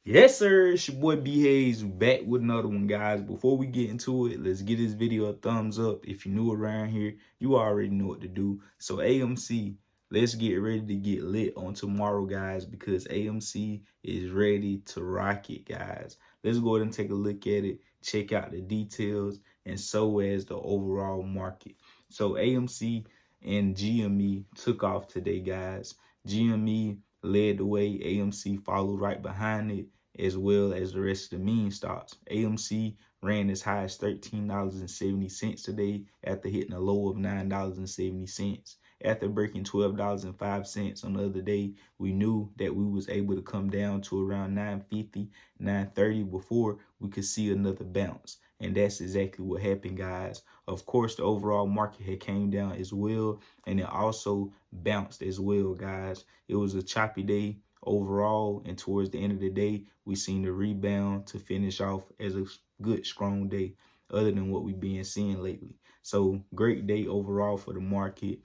Yes, sir. It's your boy B Hayes back with another one, guys. Before we get into it, let's give this video a thumbs up. If you're new around here, you already know what to do. So AMC, let's get ready to get lit on tomorrow, guys, because AMC is ready to rock it, guys. Let's go ahead and take a look at it, check out the details, and so as the overall market. So AMC and GME took off today, guys. GME led the way, AMC followed right behind it, as well as the rest of the meme stocks. AMC ran as high as $13.70 today after hitting a low of $9.70. After breaking $12.05 on the other day, we knew that we was able to come down to around 9.50, 9.30 before we could see another bounce. And that's exactly what happened, guys. Of course, the overall market had came down as well, and it also bounced as well, guys. It was a choppy day overall, and towards the end of the day, we seen the rebound to finish off as a good, strong day, other than what we've been seeing lately. So great day overall for the market.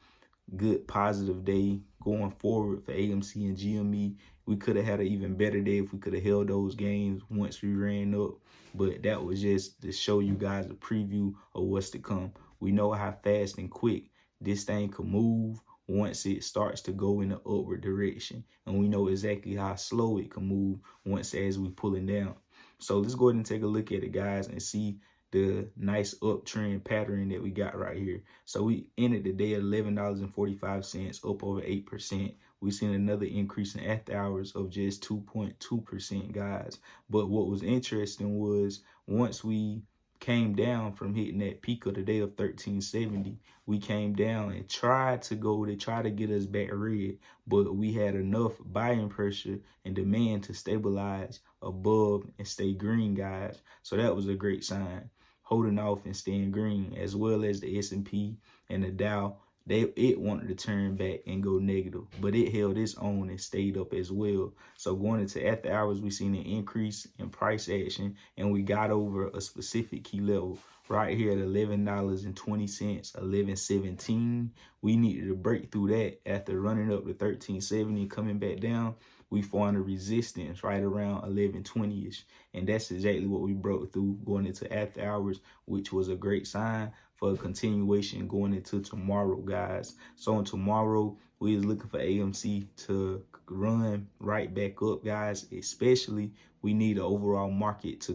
Good positive day going forward for AMC and GME. We could have had an even better day if we could have held those gains once we ran up, but that was just to show you guys a preview of what's to come. We know how fast and quick this thing can move once it starts to go in the upward direction, and we know exactly how slow it can move once as we pulling down. So let's go ahead and take a look at it, guys, and see the nice uptrend pattern that we got right here. So we ended the day at $11.45, up over 8%. We've seen another increase in after hours of just 2.2%, guys. But what was interesting was once we came down from hitting that peak of the day of 1370, we came down and tried to get us back red, but we had enough buying pressure and demand to stabilize above and stay green, guys. So that was a great sign, holding off and staying green, as well as the S&P and the Dow. It wanted to turn back and go negative, but it held its own and stayed up as well. So going into after hours, we seen an increase in price action, and we got over a specific key level right here at $11.20, 11.17. We needed to break through that after running up to 1370 and coming back down. We found a resistance right around 11.20ish, and that's exactly what we broke through going into after hours, which was a great sign for a continuation going into tomorrow, guys. So on tomorrow, we is looking for AMC to run right back up, guys. Especially, we need the overall market to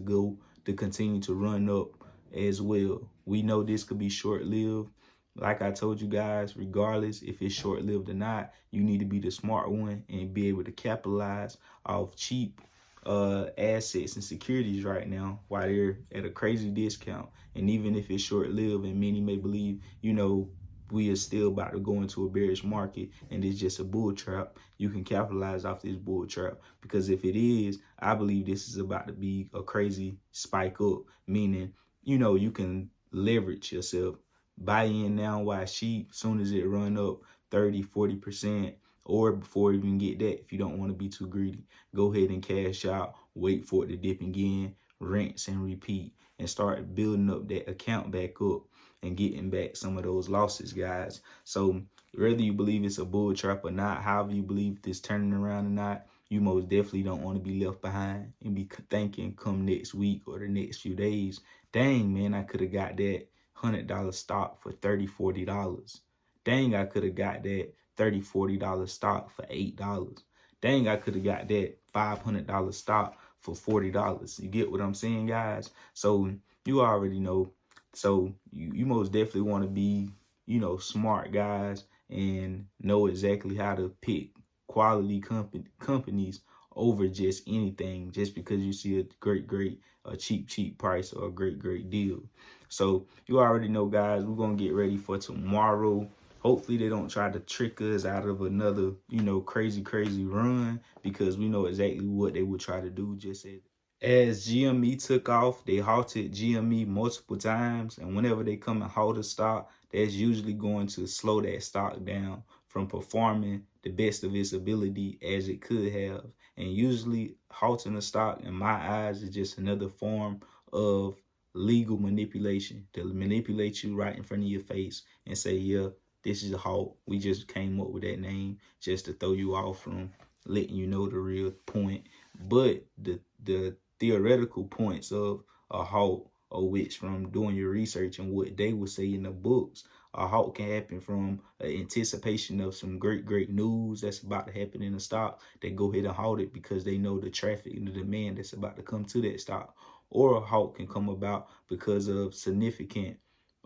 continue to run up as well. We know this could be short-lived. Like I told you guys, regardless if it's short-lived or not, you need to be the smart one and be able to capitalize off cheap assets and securities right now while they're at a crazy discount. And even if it's short-lived, and many may believe, we are still about to go into a bearish market and it's just a bull trap, you can capitalize off this bull trap, because if it is, I believe this is about to be a crazy spike up, meaning, you can leverage yourself. Buy in now while cheap, soon as it run up 30, 40%, or before you even get that, if you don't want to be too greedy, go ahead and cash out, wait for it to dip again, rinse and repeat, and start building up that account back up and getting back some of those losses, guys. So whether you believe it's a bull trap or not, however you believe this turning around or not, you most definitely don't want to be left behind and be thinking come next week or the next few days, dang, man, I could have got that $100 stock for $30, $40. Dang, I could have got that $30, $40 stock for $8. Dang, I could have got that $500 stock for $40. You get what I'm saying, guys? So you already know. So you most definitely want to be, smart, guys, and know exactly how to pick quality companies over just anything, just because you see a great, a cheap price or a great deal. So you already know, guys, we're going to get ready for tomorrow. Hopefully they don't try to trick us out of another, crazy run, because we know exactly what they would try to do. Just as GME took off, they halted GME multiple times, and whenever they come and halt a stock, that's usually going to slow that stock down from performing the best of its ability as it could have. And usually halting a stock, in my eyes, is just another form of legal manipulation, to manipulate you right in front of your face and say, yeah, this is a halt. We just came up with that name just to throw you off from letting you know the real point. But the theoretical points of a halt, or which from doing your research and what they would say in the books, a halt can happen from anticipation of some great news that's about to happen in the stock. They go ahead and halt it because they know the traffic and the demand that's about to come to that stock. Or a halt can come about because of significant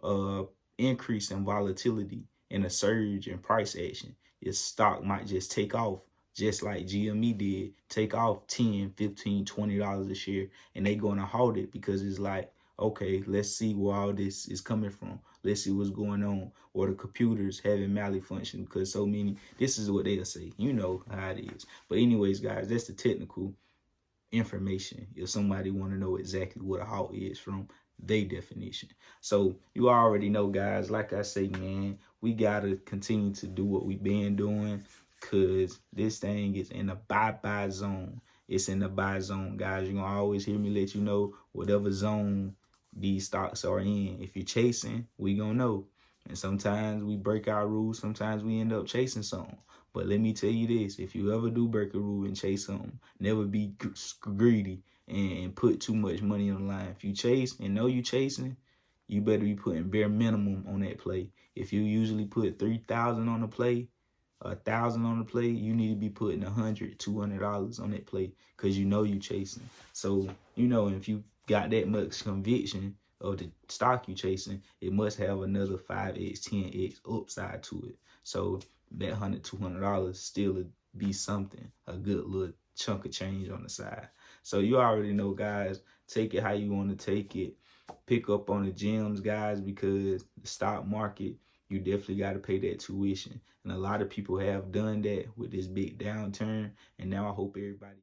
uh, increase in volatility and a surge in price action. Your stock might just take off, just like GME did, take off 10, 15, $20 a share, and they going to halt it because it's like, okay, let's see where all this is coming from. Let's see what's going on. Or the computers having malfunction because so many, this is what they'll say. You know how it is. But anyways, guys, that's the technical information if somebody want to know exactly what a halt is from their definition. So you already know, guys, like I say, man, we got to continue to do what we've been doing because this thing is in the buy zone. It's in the buy zone, guys. You're going to always hear me let you know whatever zone these stocks are in. If you're chasing, we going to know. And sometimes we break our rules. Sometimes we end up chasing something. But let me tell you this, if you ever do break a rule and chase something, never be greedy and put too much money on the line. If you chase and know you chasing, you better be putting bare minimum on that play. If you usually put 3,000 on the play, 1,000 on the play, you need to be putting $100, $200 on that play because you know you chasing. So, you know, if you got that much conviction of the stock you chasing, it must have another 5x, 10x upside to it. So that $100, $200 still would be something, a good little chunk of change on the side. So you already know, guys, take it how you want to take it. Pick up on the gems, guys, because the stock market, you definitely got to pay that tuition. And a lot of people have done that with this big downturn. And now I hope everybody